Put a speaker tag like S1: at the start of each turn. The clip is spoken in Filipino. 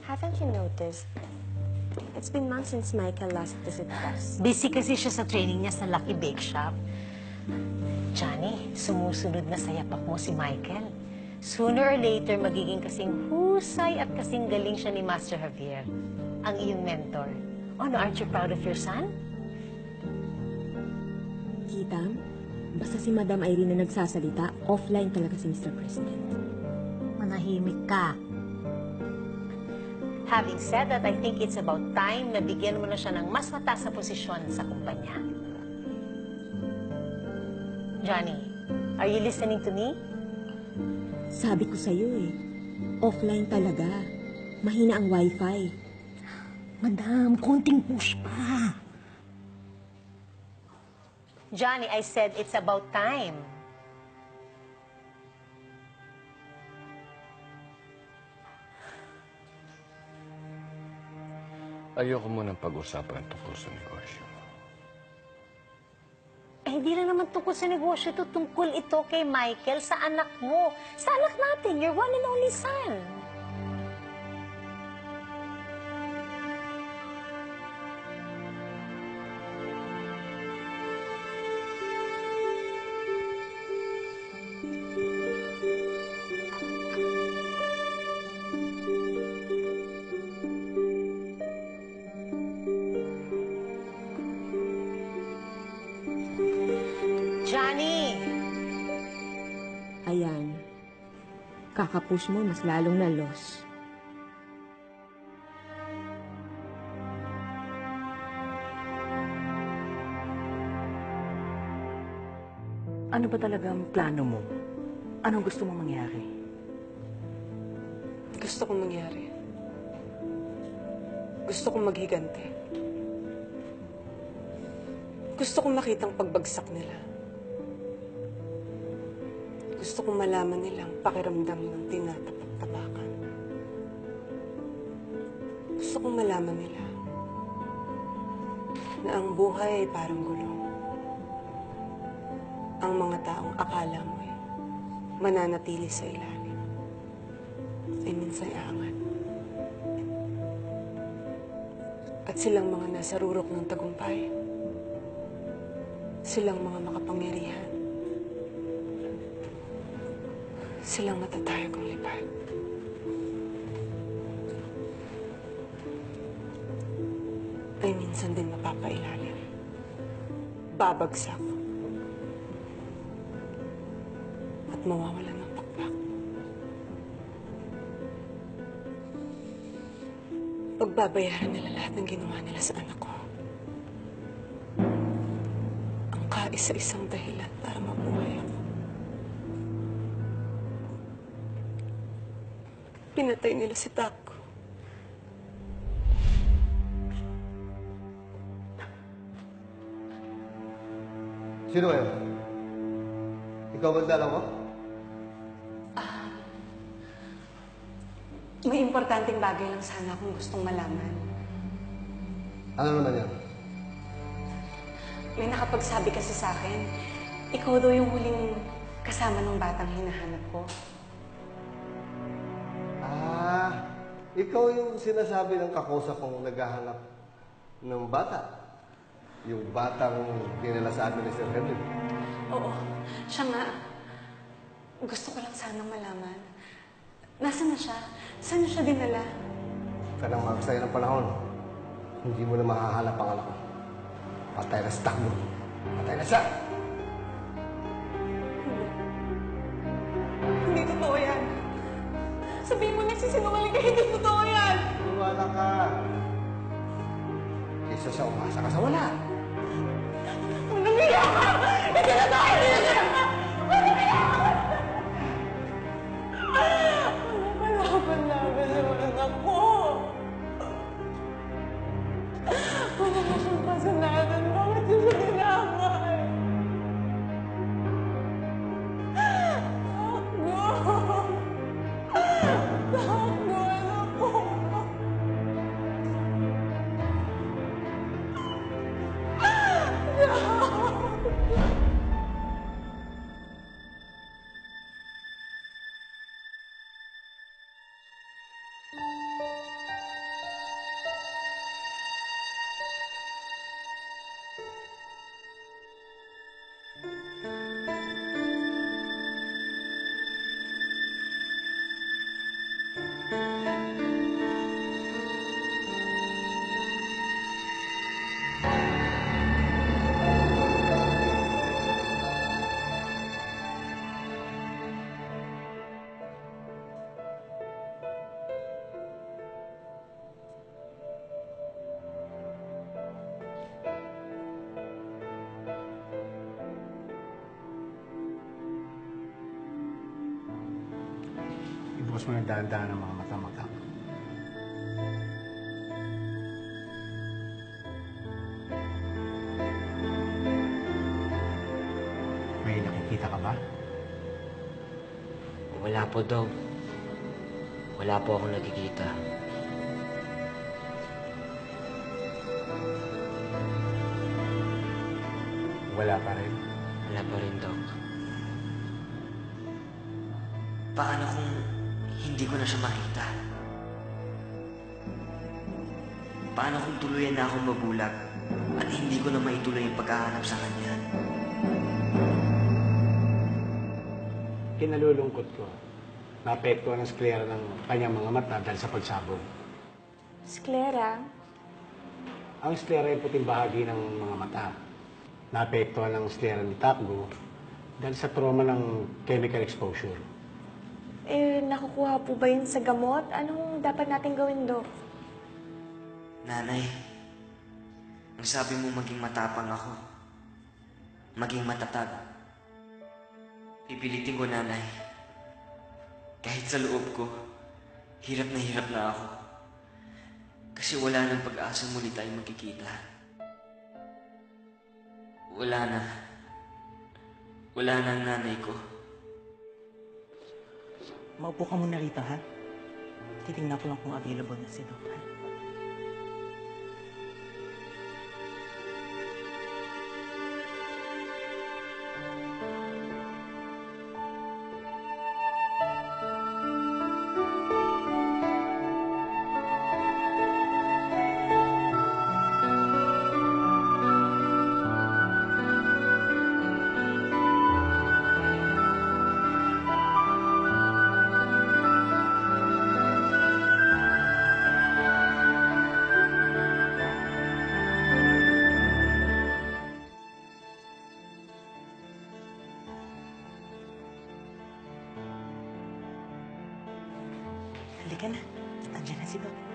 S1: Haven't you noticed? It's been months since Michael last visited us.
S2: Busy kasi siya sa training niya sa Lucky Bake Shop. Johnny, sumusunod na sa yapak mo si Michael. Sooner or later, magiging kasing husay at kasing galing siya ni Master Javier, ang iyong mentor. Oh, no, aren't you proud of your son?
S1: Kitang, basta si Madam Irene na nagsasalita, offline talaga si Mr. President.
S2: Manahimik ka. Having said that, I think it's about time na bigyan mo na siya ng mas mataas na posisyon sa kumpanya. Johnny, are you listening to me?
S1: Sabi ko sa'yo eh, offline talaga. Mahina ang wifi.
S2: Madam, konting push pa. Johnny, I said it's about time.
S3: Ayoko munang pag-usapan tungkol sa negosyo.
S2: Eh, di na naman tungkol sa negosyo ito. Tungkol ito kay Michael, sa anak mo. Sa anak natin, your one and only son. Johnny!
S1: Ayan. Kakapush mo, mas lalong na-loss.
S4: Ano ba talaga ang plano mo? Anong gusto mo mangyari?
S5: Gusto kong mangyari. Gusto kong maghigante. Gusto kong makitang pagbagsak nila. Gusto kong malaman nilang pakiramdam ng tinatapak-tapakan. Gusto kong malaman nila na ang buhay ay parang gulong. Ang mga taong akala mo'y mananatili sa ilalim ay minsan aangat. At silang mga nasa rurok ng tagumpay, silang mga makapangyarihan, silang matatayog ang lipad. Ay minsan din mapapailalim, babagsak, at mawawalan ng pakpak. Pagbabayaran nila lahat ng ginawa nila sa anak ko. Ang kaisa-isang dahilan para mabuhay ako. Pinatay nila si Taco.
S6: Sino kayo? Ikaw ba ang dala mo?
S5: May importanteng bagay lang sana akong gustong malaman.
S6: Ano naman yan?
S5: May nakapagsabi kasi sa akin, ikaw daw yung huling kasama ng batang hinahanap ko.
S6: Ikaw yung sinasabi ng kakosa kong naghahanap ng bata. Yung batang dinala sa amin ni Sir Henry.
S5: Oo, siya nga. Gusto ko lang sana malaman. Nasaan na siya? Saan siya dinala?
S6: Kanang magsaya ng panahon, hindi mo na mahahanap ang anak ko. Patay na si Takbo. Patay na siya!
S5: Hindi totoo yan. Sabihin mo nagsisinungaling ka, hindi totoo yan.
S6: Iwala ka. Kaysa sa umasa ka sa wala.
S5: Nangiyak ka! Hindi totoo yan! Kalaban namin yung anak ko. Wala na siyang kasalanan. Bakit niyo siya dinamay? Takbo! Takbo, anak ko!
S6: Bukas mo na dahan-dahan ang mga mata-mata. May nakikita ka ba?
S7: Wala po, Dog. Wala po akong nakikita.
S6: Wala pa rin.
S7: Wala pa rin, Dog. Paano kung hindi ko na siya makita? Paano kung tuluyan na akong mabulag at hindi ko na maituloy yung paghahanap sa kanya?
S6: Kinalulungkot ko. Naapektuhan ng sklera ng kanyang mga mata dahil sa pagsabog.
S5: Sclera?
S6: Ang sklera ay puting bahagi ng mga mata. Naapektuhan ng sklera ni Takbo dahil sa trauma ng chemical exposure.
S5: Nakukuha po ba yun sa gamot? Anong dapat natin gawin, Dok?
S7: Nanay, ang sabi mo maging matapang ako. Maging matatag. Pipilitin ko, Nanay. Kahit sa loob ko, hirap na ako. Kasi wala nang pag-asa muli tayo magkikita. Wala na. Wala na ang nanay ko.
S4: Maupo ka muna rito, ha? Titingnan ko lang kung available na si Doc, ha? Halika na. Andiyan na si Doc.